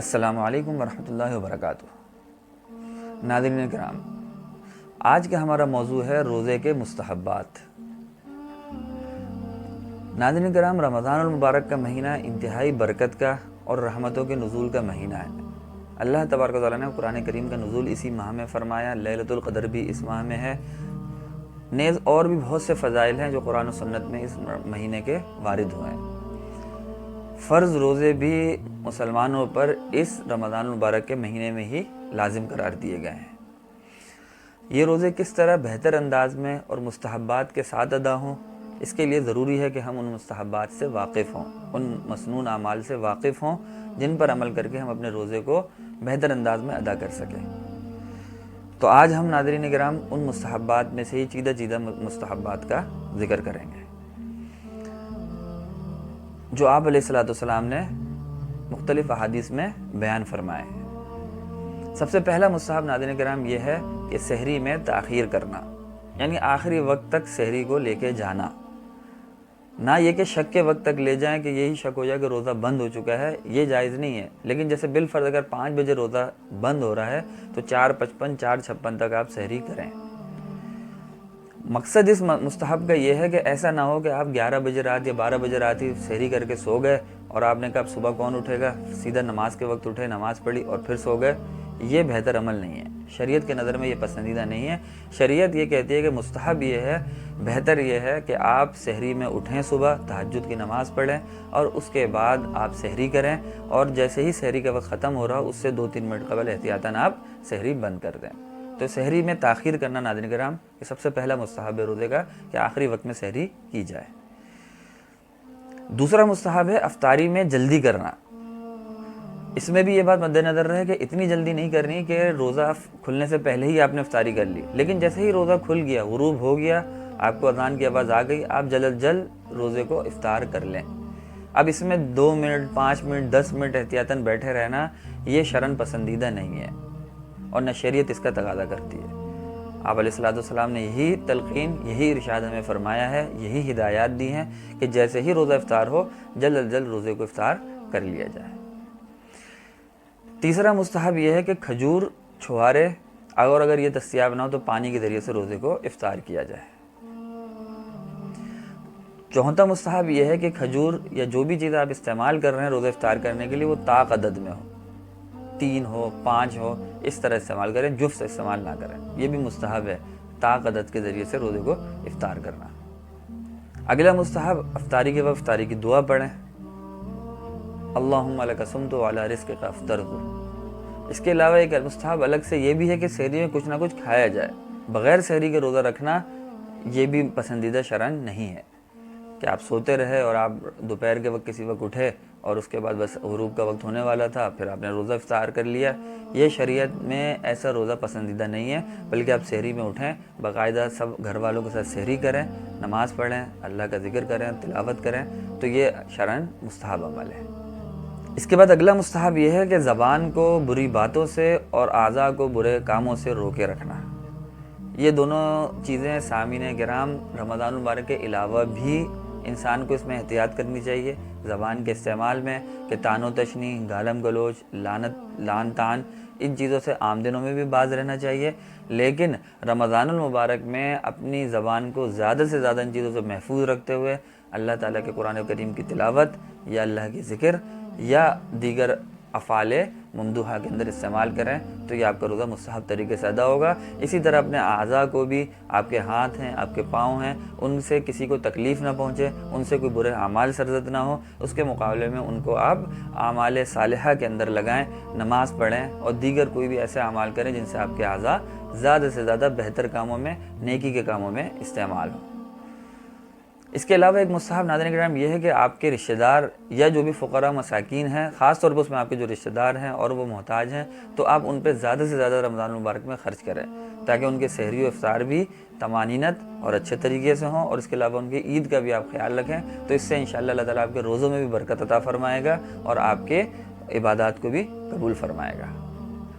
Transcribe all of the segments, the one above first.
السلام علیکم ورحمۃ اللہ وبرکاتہ۔ ناظرین کرام، آج کا ہمارا موضوع ہے روزے کے مستحبات۔ ناظرین کرام، رمضان المبارک کا مہینہ انتہائی برکت کا اور رحمتوں کے نزول کا مہینہ ہے۔ اللہ تبارک و تعالیٰ نے قرآن کریم کا نزول اسی ماہ میں فرمایا، لیلۃ القدر بھی اس ماہ میں ہے، نیز اور بھی بہت سے فضائل ہیں جو قرآن و سنت میں اس مہینے کے وارد ہوئے ہیں۔ فرض روزے بھی مسلمانوں پر اس رمضان المبارک کے مہینے میں ہی لازم قرار دیے گئے ہیں۔ یہ روزے کس طرح بہتر انداز میں اور مستحبات کے ساتھ ادا ہوں، اس کے لیے ضروری ہے کہ ہم ان مستحبات سے واقف ہوں، ان مسنون اعمال سے واقف ہوں جن پر عمل کر کے ہم اپنے روزے کو بہتر انداز میں ادا کر سکیں۔ تو آج ہم ناظرین کرام ان مستحبات میں سے ہی چیدہ مستحبات کا ذکر کریں گے جو آپ علیہ السلام نے مختلف احادیث میں بیان فرمائے ہیں۔ سب سے پہلا مستحب ناظرین کرام یہ ہے کہ سحری میں تاخیر کرنا، یعنی آخری وقت تک سحری کو لے کے جانا، نہ یہ کہ شک کے وقت تک لے جائیں کہ یہی شک ہو جائے کہ روزہ بند ہو چکا ہے، یہ جائز نہیں ہے۔ لیکن جیسے بالفرض اگر 5 بجے روزہ بند ہو رہا ہے تو 4:55 4:56 تک آپ سحری کریں۔ مقصد اس مستحب کا یہ ہے کہ ایسا نہ ہو کہ آپ 11 بجے رات یا 12 بجے رات ہی سحری کر کے سو گئے اور آپ نے کہا اب صبح کون اٹھے گا، سیدھا نماز کے وقت اٹھے، نماز پڑھی اور پھر سو گئے۔ یہ بہتر عمل نہیں ہے، شریعت کے نظر میں یہ پسندیدہ نہیں ہے۔ شریعت یہ کہتی ہے کہ مستحب یہ ہے، بہتر یہ ہے کہ آپ سحری میں اٹھیں، صبح تہجد کی نماز پڑھیں اور اس کے بعد آپ سحری کریں، اور جیسے ہی سحری کا وقت ختم ہو رہا اس سے 2-3 منٹ قبل احتیاطاً آپ سحری بند کر دیں۔ تو سحری میں تاخیر کرنا ناظرین کرام یہ سب سے پہلا مستحب ہے روزے کا، کہ آخری وقت میں سحری کی جائے۔ دوسرا مستحب ہے افطاری میں جلدی کرنا۔ اس میں بھی یہ بات مد نظر رہے کہ اتنی جلدی نہیں کرنی کہ روزہ کھلنے سے پہلے ہی آپ نے افطاری کر لی، لیکن جیسے ہی روزہ کھل گیا، غروب ہو گیا، آپ کو اذان کی آواز آ گئی، آپ جلد جلد روزے کو افطار کر لیں۔ اب اس میں 2 منٹ 5 منٹ 10 منٹ احتیاطاً بیٹھے رہنا یہ شرعاً پسندیدہ نہیں ہے اور نہ شریعت اس کا تقاضا کرتی ہے۔ آپ علیہ السلام نے یہی تلقین، یہی ارشاد ہمیں فرمایا ہے، یہی ہدایات دی ہیں کہ جیسے ہی روزہ افطار ہو جلد از جلد روزے کو افطار کر لیا جائے۔ تیسرا مستحب یہ ہے کہ کھجور، چھہارے اگر یہ دستیاب نہ ہو تو پانی کے ذریعے سے روزے کو افطار کیا جائے۔ چوتھا مستحب یہ ہے کہ کھجور یا جو بھی چیز آپ استعمال کر رہے ہیں روزہ افطار کرنے کے لیے وہ طاق عدد میں ہو، 3 ہو 5 ہو، اس طرح استعمال کریں، جفت سے استعمال نہ کریں۔ یہ بھی مستحب ہے، طاق عدد کے ذریعے سے روزے کو افطار کرنا۔ اگلا مستحب افطاری کے وقت افطاری کی دعا پڑھیں، اللہم لک صمت وعلی رزقک افطرت۔ اس کے علاوہ ایک مستحب الگ سے یہ بھی ہے کہ سحری میں کچھ نہ کچھ کھایا جائے۔ بغیر سحری کے روزہ رکھنا یہ بھی پسندیدہ شرعاً نہیں ہے کہ آپ سوتے رہے اور آپ دوپہر کے وقت کسی وقت اٹھے اور اس کے بعد بس غروب کا وقت ہونے والا تھا، پھر آپ نے روزہ افطار کر لیا۔ یہ شریعت میں ایسا روزہ پسندیدہ نہیں ہے، بلکہ آپ سحری میں اٹھیں، باقاعدہ سب گھر والوں کے ساتھ سحری کریں، نماز پڑھیں، اللہ کا ذکر کریں، تلاوت کریں، تو یہ شرعاً مستحب عمل ہے۔ اس کے بعد اگلا مستحب یہ ہے کہ زبان کو بری باتوں سے اور اعضاء کو برے کاموں سے روکے رکھنا۔ یہ دونوں چیزیں سامعین کرام رمضان المبارک کے علاوہ بھی انسان کو اس میں احتیاط کرنی چاہیے۔ زبان کے استعمال میں کہ طعن و تشنی، گالم گلوچ، لعن طعن، ان چیزوں سے عام دنوں میں بھی باز رہنا چاہیے، لیکن رمضان المبارک میں اپنی زبان کو زیادہ سے زیادہ ان چیزوں سے محفوظ رکھتے ہوئے اللہ تعالیٰ کے قرآن کریم کی تلاوت یا اللہ کی ذکر یا دیگر افعال ممدوحہ کے اندر استعمال کریں تو یہ آپ کا روزہ مستحب طریقے سے ادا ہوگا۔ اسی طرح اپنے اعضاء کو بھی، آپ کے ہاتھ ہیں، آپ کے پاؤں ہیں، ان سے کسی کو تکلیف نہ پہنچے، ان سے کوئی برے اعمال سرزد نہ ہو، اس کے مقابلے میں ان کو آپ اعمال صالحہ کے اندر لگائیں، نماز پڑھیں اور دیگر کوئی بھی ایسے اعمال کریں جن سے آپ کے اعضاء زیادہ سے زیادہ بہتر کاموں میں، نیکی کے کاموں میں استعمال ہوں۔ اس کے علاوہ ایک مستحب ناظرین کرام یہ ہے کہ آپ کے رشتہ دار یا جو بھی فقراء مساکین ہیں، خاص طور پر اس میں آپ کے جو رشتہ دار ہیں اور وہ محتاج ہیں، تو آپ ان پہ زیادہ سے زیادہ رمضان المبارک میں خرچ کریں تاکہ ان کے سحری و افطار بھی طمانینت اور اچھے طریقے سے ہوں، اور اس کے علاوہ ان کی عید کا بھی آپ خیال رکھیں، تو اس سے انشاءاللہ اللہ تعالیٰ آپ کے روزوں میں بھی برکت عطا فرمائے گا اور آپ کے عبادات کو بھی قبول فرمائے گا۔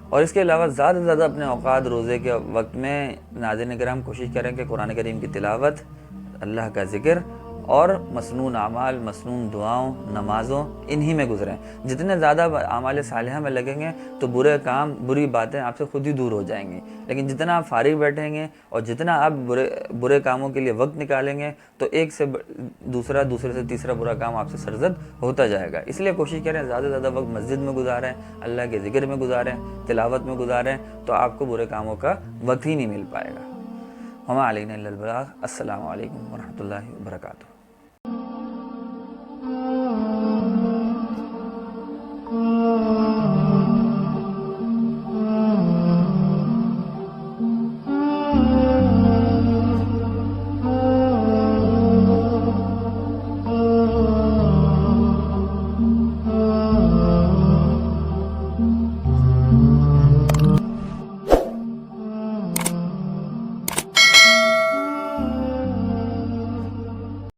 اور اس کے علاوہ زیادہ سے زیادہ اپنے اوقات روزے کے وقت میں ناظرین کرام کوشش کریں کہ قرآن کریم کی تلاوت، اللہ کا ذکر اور مسنون اعمال، مسنون دعاؤں، نمازوں، انہی میں گزریں۔ جتنے زیادہ اعمال صالحہ میں لگیں گے تو برے کام، بری باتیں آپ سے خود ہی دور ہو جائیں گی۔ لیکن جتنا آپ فارغ بیٹھیں گے اور جتنا آپ برے کاموں کے لیے وقت نکالیں گے تو ایک سے دوسرا، دوسرے سے تیسرا برا کام آپ سے سرزد ہوتا جائے گا۔ اس لیے کوشش کریں زیادہ سے زیادہ وقت مسجد میں گزاریں، اللہ کے ذکر میں گزاریں، تلاوت میں گزاریں، تو آپ کو برے کاموں کا وقت ہی نہیں مل پائے گا۔ وما علینا الا البلاغ۔ السلام علیکم ورحمۃ اللہ وبرکاتہ۔